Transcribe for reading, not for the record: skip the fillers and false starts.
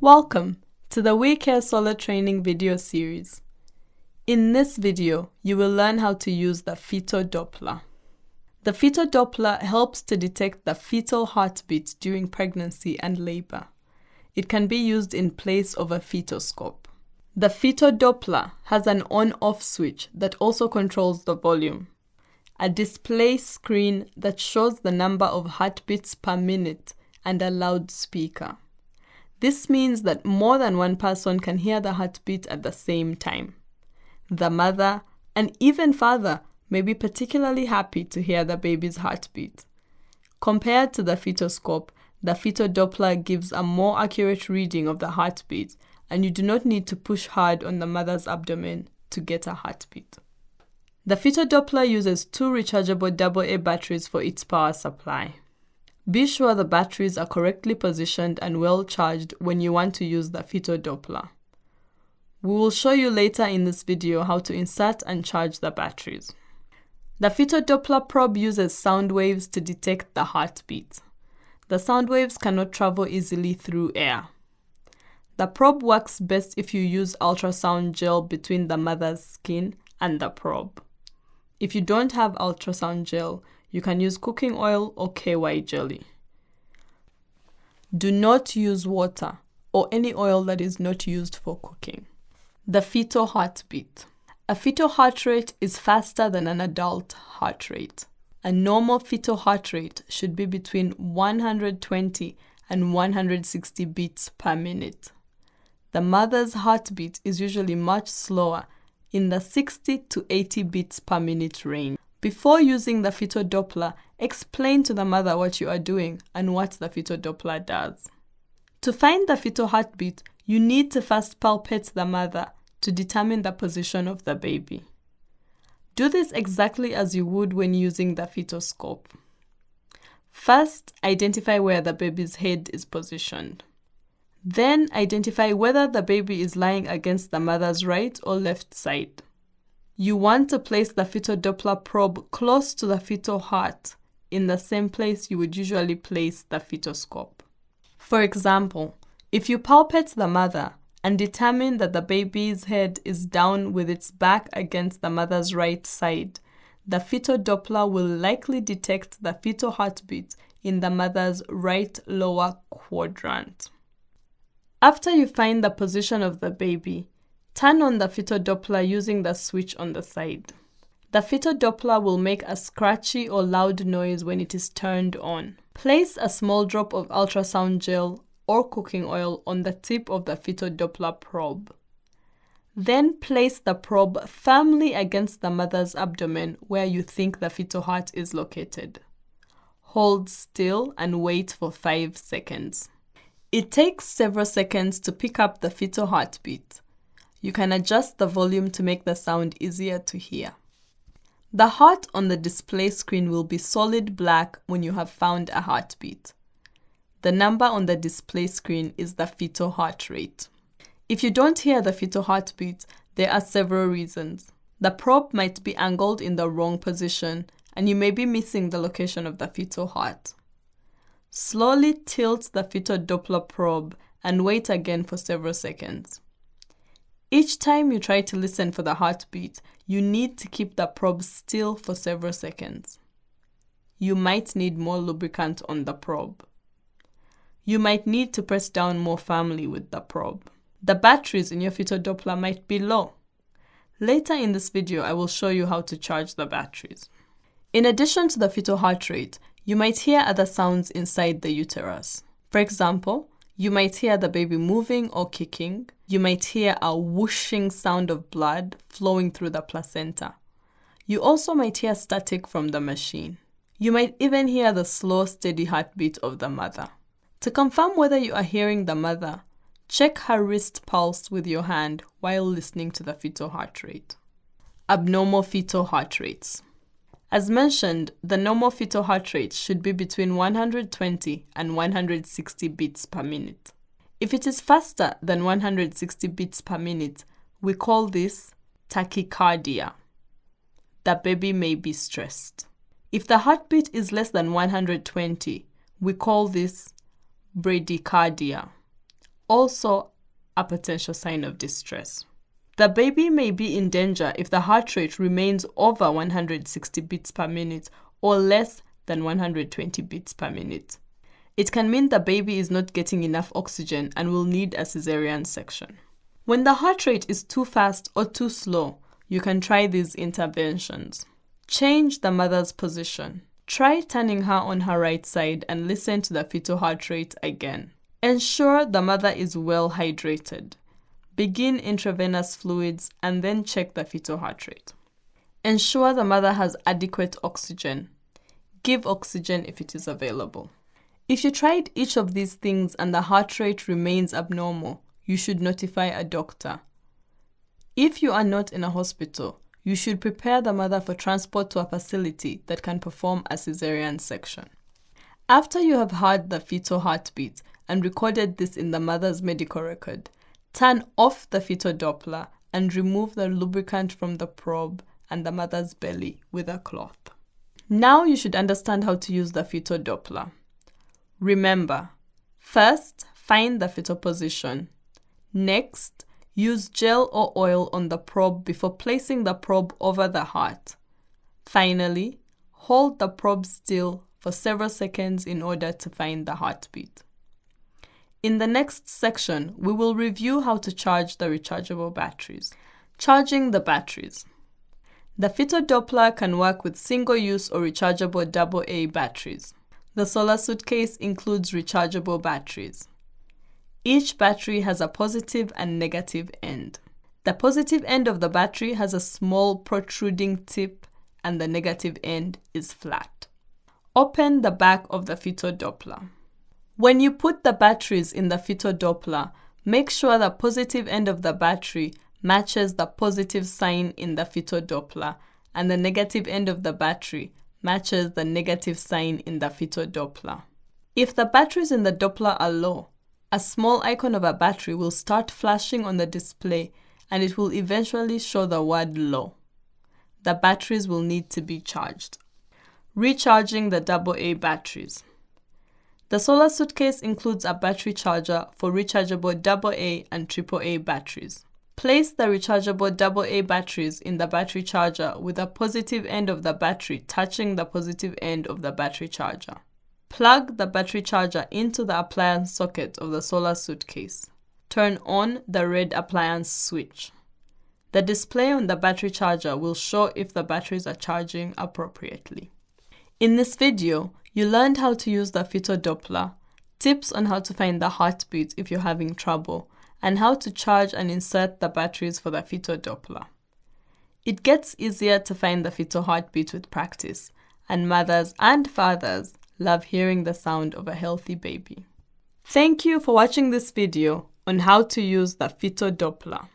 Welcome to the We Care Solar Training video series. In this video, you will learn how to use the Fetal Doppler. The Fetal Doppler helps to detect the fetal heartbeat during pregnancy and labor. It can be used in place of a fetoscope. The Fetal Doppler has an on-off switch that also controls the volume, a display screen that shows the number of heartbeats per minute, and a loudspeaker. This means that more than one person can hear the heartbeat at the same time. The mother and even father may be particularly happy to hear the baby's heartbeat. Compared to the fetoscope, the Fetal Doppler gives a more accurate reading of the heartbeat, and you do not need to push hard on the mother's abdomen to get a heartbeat. The Fetal Doppler uses 2 rechargeable AA batteries for its power supply. Be sure the batteries are correctly positioned and well charged when you want to use the Fetal Doppler. We will show you later in this video how to insert and charge the batteries. The Fetal Doppler probe uses sound waves to detect the heartbeat. The sound waves cannot travel easily through air. The probe works best if you use ultrasound gel between the mother's skin and the probe. If you don't have ultrasound gel, you can use cooking oil or KY jelly. Do not use water or any oil that is not used for cooking. The fetal heartbeat. A fetal heart rate is faster than an adult heart rate. A normal fetal heart rate should be between 120 and 160 beats per minute. The mother's heartbeat is usually much slower, in the 60 to 80 beats per minute range. Before using the Fetal Doppler, explain to the mother what you are doing and what the Fetal Doppler does. To find the fetal heartbeat, you need to first palpate the mother to determine the position of the baby. Do this exactly as you would when using the fetoscope. First, identify where the baby's head is positioned. Then, identify whether the baby is lying against the mother's right or left side. You want to place the Fetal Doppler probe close to the fetal heart, in the same place you would usually place the fetoscope. For example, if you palpate the mother and determine that the baby's head is down with its back against the mother's right side, the Fetal Doppler will likely detect the fetal heartbeat in the mother's right lower quadrant. After you find the position of the baby, turn on the Fetal Doppler using the switch on the side. The Fetal Doppler will make a scratchy or loud noise when it is turned on. Place a small drop of ultrasound gel or cooking oil on the tip of the Fetal Doppler probe. Then place the probe firmly against the mother's abdomen where you think the fetal heart is located. Hold still and wait for 5 seconds. It takes several seconds to pick up the fetal heartbeat. You can adjust the volume to make the sound easier to hear. The heart on the display screen will be solid black when you have found a heartbeat. The number on the display screen is the fetal heart rate. If you don't hear the fetal heartbeat, there are several reasons. The probe might be angled in the wrong position, and you may be missing the location of the fetal heart. Slowly tilt the Fetal Doppler probe and wait again for several seconds. Each time you try to listen for the heartbeat, you need to keep the probe still for several seconds. You might need more lubricant on the probe. You might need to press down more firmly with the probe. The batteries in your Fetal Doppler might be low. Later in this video, I will show you how to charge the batteries. In addition to the fetal heart rate, you might hear other sounds inside the uterus. For example, you might hear the baby moving or kicking. You might hear a whooshing sound of blood flowing through the placenta. You also might hear static from the machine. You might even hear the slow, steady heartbeat of the mother. To confirm whether you are hearing the mother, check her wrist pulse with your hand while listening to the fetal heart rate. Abnormal fetal heart rates. As mentioned, the normal fetal heart rate should be between 120 and 160 beats per minute. If it is faster than 160 beats per minute, we call this tachycardia. The baby may be stressed. If the heartbeat is less than 120, we call this bradycardia, also a potential sign of distress. The baby may be in danger if the heart rate remains over 160 beats per minute or less than 120 beats per minute. It can mean the baby is not getting enough oxygen and will need a cesarean section. When the heart rate is too fast or too slow, you can try these interventions. Change the mother's position. Try turning her on her right side and listen to the fetal heart rate again. Ensure the mother is well hydrated. Begin intravenous fluids and then check the fetal heart rate. Ensure the mother has adequate oxygen. Give oxygen if it is available. If you tried each of these things and the heart rate remains abnormal, you should notify a doctor. If you are not in a hospital, you should prepare the mother for transport to a facility that can perform a cesarean section. After you have heard the fetal heartbeat and recorded this in the mother's medical record, turn off the fetal Doppler and remove the lubricant from the probe and the mother's belly with a cloth. Now you should understand how to use the fetal Doppler. Remember, first, find the fetal position. Next, use gel or oil on the probe before placing the probe over the heart. Finally, hold the probe still for several seconds in order to find the heartbeat. In the next section, we will review how to charge the rechargeable batteries. Charging the batteries. The Fetal Doppler can work with single-use or rechargeable AA batteries. The Solar Suitcase includes rechargeable batteries. Each battery has a positive and negative end. The positive end of the battery has a small protruding tip and the negative end is flat. Open the back of the Fetal Doppler. When you put the batteries in the Fetal Doppler, make sure the positive end of the battery matches the positive sign in the Fetal Doppler and the negative end of the battery matches the negative sign in the Fetal Doppler. If the batteries in the Doppler are low, a small icon of a battery will start flashing on the display and it will eventually show the word low. The batteries will need to be charged. Recharging the AA batteries. The Solar Suitcase includes a battery charger for rechargeable AA and AAA batteries. Place the rechargeable AA batteries in the battery charger with the positive end of the battery touching the positive end of the battery charger. Plug the battery charger into the appliance socket of the Solar Suitcase. Turn on the red appliance switch. The display on the battery charger will show if the batteries are charging appropriately. In this video, you learned how to use the Fetal Doppler, tips on how to find the heartbeat if you're having trouble, and how to charge and insert the batteries for the Fetal Doppler. It gets easier to find the fetal heartbeat with practice, and mothers and fathers love hearing the sound of a healthy baby. Thank you for watching this video on how to use the Fetal Doppler.